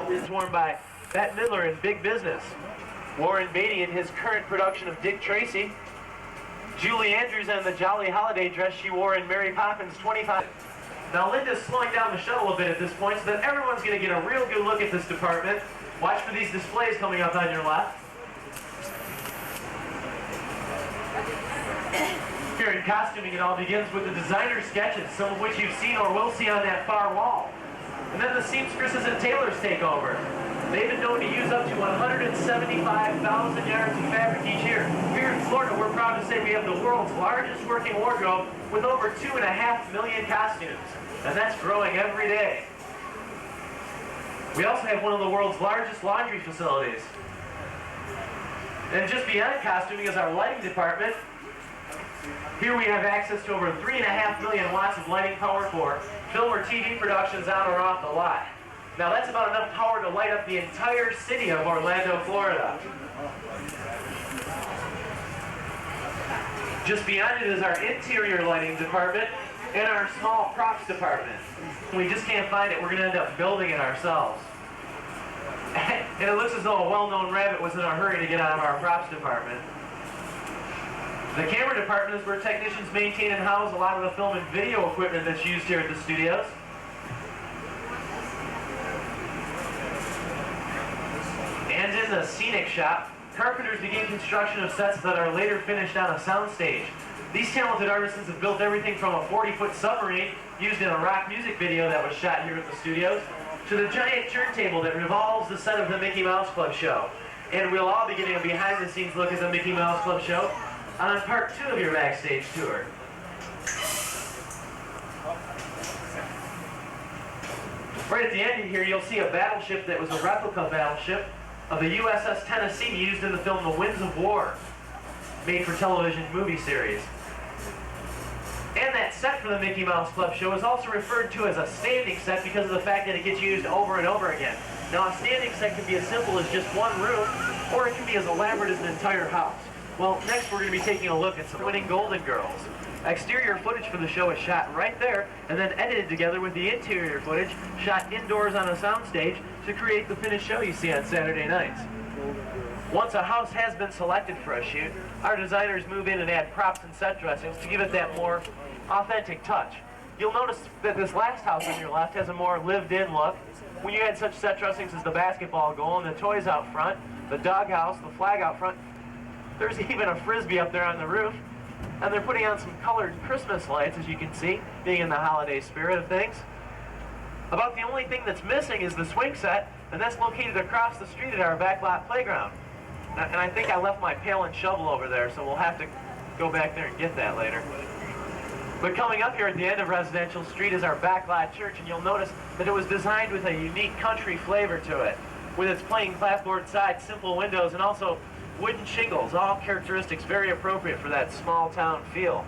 It's worn by Bette Midler in Big Business, Warren Beatty in his current production of Dick Tracy, Julie Andrews in the jolly holiday dress she wore in Mary Poppins 25. Now Linda's slowing down the shuttle a bit at this point so that everyone's going to get a real good look at this department. Watch for these displays coming up on your left. Here in costuming, it all begins with the designer sketches, some of which you've seen or will see on that far wall. And then the seamstresses and tailors take over. They've been known to use up to 175,000 yards of fabric each year. Here in Florida, we're proud to say we have the world's largest working wardrobe with over 2.5 million costumes. And that's growing every day. We also have one of the world's largest laundry facilities. And just beyond costuming is our lighting department. Here we have access to over 3.5 million watts of lighting power for film or TV productions on or off the lot. Now that's about enough power to light up the entire city of Orlando, Florida. Just beyond it is our interior lighting department and our small props department. We just can't find it, we're going to end up building it ourselves. And it looks as though a well-known rabbit was in a hurry to get out of our props department. The camera department is where technicians maintain and house a lot of the film and video equipment that's used here at the studios. And in the scenic shop, carpenters begin construction of sets that are later finished on a soundstage. These talented artisans have built everything from a 40-foot submarine used in a rock music video that was shot here at the studios, to the giant turntable that revolves the set of the Mickey Mouse Club show. And we'll all be getting a behind-the-scenes look at the Mickey Mouse Club show on part 2 of your backstage tour. Right at the end here, you'll see a battleship that was a replica battleship of the USS Tennessee used in the film The Winds of War, made for television movie series. And that set for the Mickey Mouse Club show is also referred to as a standing set because of the fact that it gets used over and over again. Now a standing set can be as simple as just one room, or it can be as elaborate as an entire house. Well, next we're going to be taking a look at some winning Golden Girls. Exterior footage for the show is shot right there, and then edited together with the interior footage shot indoors on a soundstage to create the finished show you see on Saturday nights. Once a house has been selected for a shoot, our designers move in and add props and set dressings to give it that more authentic touch. You'll notice that this last house on your left has a more lived-in look. When you add such set dressings as the basketball goal and the toys out front, the doghouse, the flag out front, there's even a frisbee up there on the roof. And they're putting on some colored Christmas lights, as you can see, being in the holiday spirit of things. About the only thing that's missing is the swing set, and that's located across the street at our backlot playground. And I think I left my pail and shovel over there, so we'll have to go back there and get that later. But coming up here at the end of Residential Street is our backlot church, and you'll notice that it was designed with a unique country flavor to it, with its plain clapboard sides, simple windows, and also wooden shingles, all characteristics very appropriate for that small town feel.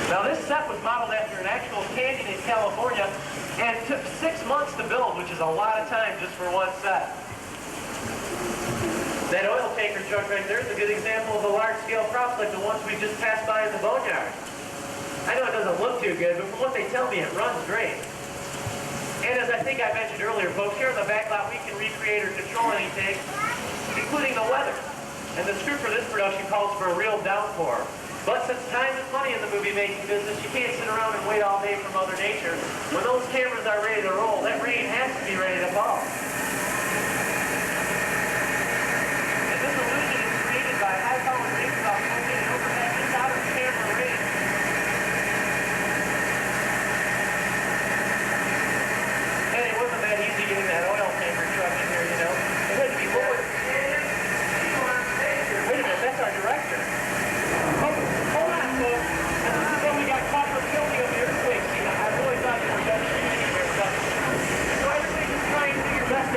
Now this set was modeled after an actual canyon in California and took 6 months to build, which is a lot of time just for one set. That oil tanker truck right there is a good example of a large-scale props like the ones we just passed by in the boneyard. I know it doesn't look too good, but from what they tell me, it runs great. And as I think I mentioned earlier, folks, here in the backlot we can recreate or control anything, including the weather. And the script for this production calls for a real downpour. But since time is money in the movie-making business, you can't sit around and wait all day for Mother Nature. When those cameras are ready to roll, that rain has to be ready to fall. And this illusion is created by high-powered raindrops located overhead just out of the camera range. And it wasn't that easy getting that oil tanker truck in here, you know. It had to be lowered. Wait a minute, that's our director. Hold on, folks. This is when we got caught for filming of the earthquake scene. I really thought you were done shooting here. So everybody just try and do your best to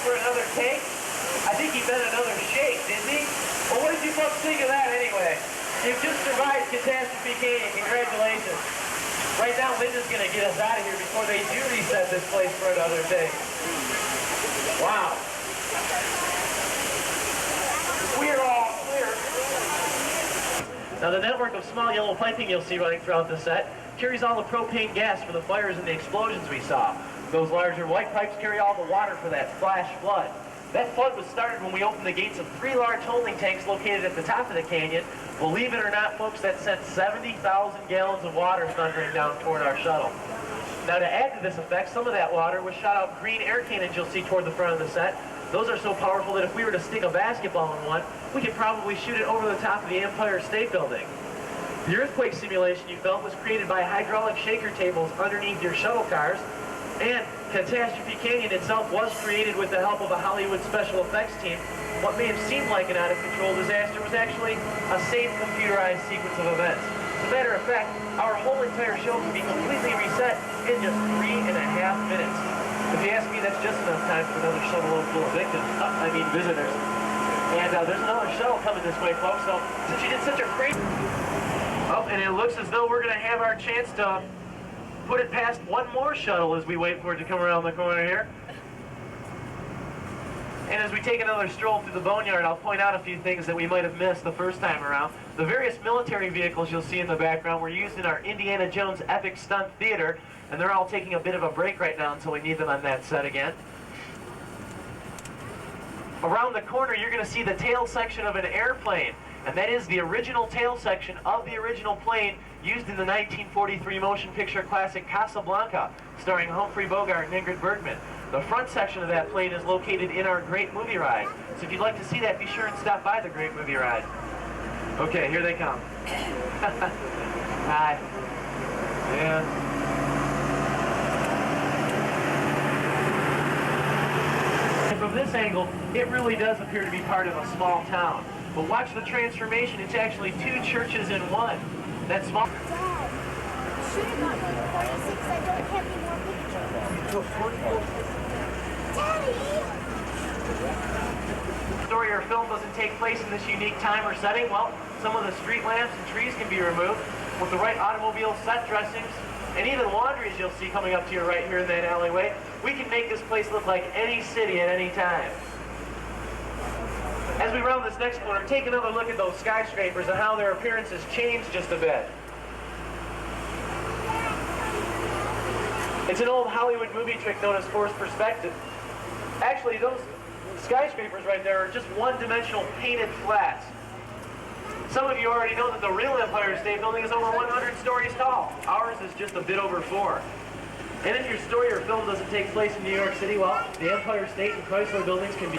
for another take? I think he meant another shake, didn't he? Well, what did you folks think of that anyway? You've just survived Catastrophe Canyon. Congratulations. Right now, Linda's going to get us out of here before they do reset this place for another take. Wow. We're all clear. Now, the network of small yellow piping you'll see running throughout the set carries all the propane gas for the fires and the explosions we saw. Those larger white pipes carry all the water for that flash flood. That flood was started when we opened the gates of 3 large holding tanks located at the top of the canyon. Believe it or not, folks, that sent 70,000 gallons of water thundering down toward our shuttle. Now, to add to this effect, some of that water was shot out green air cannons you'll see toward the front of the set. Those are so powerful that if we were to stick a basketball in one, we could probably shoot it over the top of the Empire State Building. The earthquake simulation you felt was created by hydraulic shaker tables underneath your shuttle cars, and Catastrophe Canyon itself was created with the help of a Hollywood special effects team. What may have seemed like an out-of-control disaster was actually a safe computerized sequence of events. As a matter of fact, our whole entire show can be completely reset in just 3.5 minutes. If you ask me, that's just enough time for another shuttle load full of victims. Visitors. And there's another shuttle coming this way, folks, so since you did such a great... Oh, and it looks as though we're going to have our chance to put it past one more shuttle as we wait for it to come around the corner here. And as we take another stroll through the boneyard, I'll point out a few things that we might have missed the first time around. The various military vehicles you'll see in the background were used in our Indiana Jones epic stunt theater, and they're all taking a bit of a break right now until we need them on that set again. Around the corner, you're going to see the tail section of an airplane, and that is the original tail section of the original plane used in the 1943 motion picture classic Casablanca, starring Humphrey Bogart and Ingrid Bergman. The front section of that plane is located in our Great Movie Ride. So if you'd like to see that, be sure and stop by the Great Movie Ride. Okay, here they come. Hi. Yeah. From this angle, it really does appear to be part of a small town. But watch the transformation. It's actually 2 churches in one. That small... Dad, shoot it on 46. I don't have any more pictures. Daddy! The story or film doesn't take place in this unique time or setting. Well, some of the street lamps and trees can be removed with the right automobile set dressings and even laundries you'll see coming up to your right here in that alleyway. We can make this place look like any city at any time. As we round this next corner, take another look at those skyscrapers and how their appearance has changed just a bit. It's an old Hollywood movie trick known as forced perspective. Actually, those skyscrapers right there are just one-dimensional painted flats. Some of you already know that the real Empire State Building is over 100 stories tall. Ours is just a bit over 4. And if your story or film doesn't take place in New York City, well, the Empire State and Chrysler buildings can be...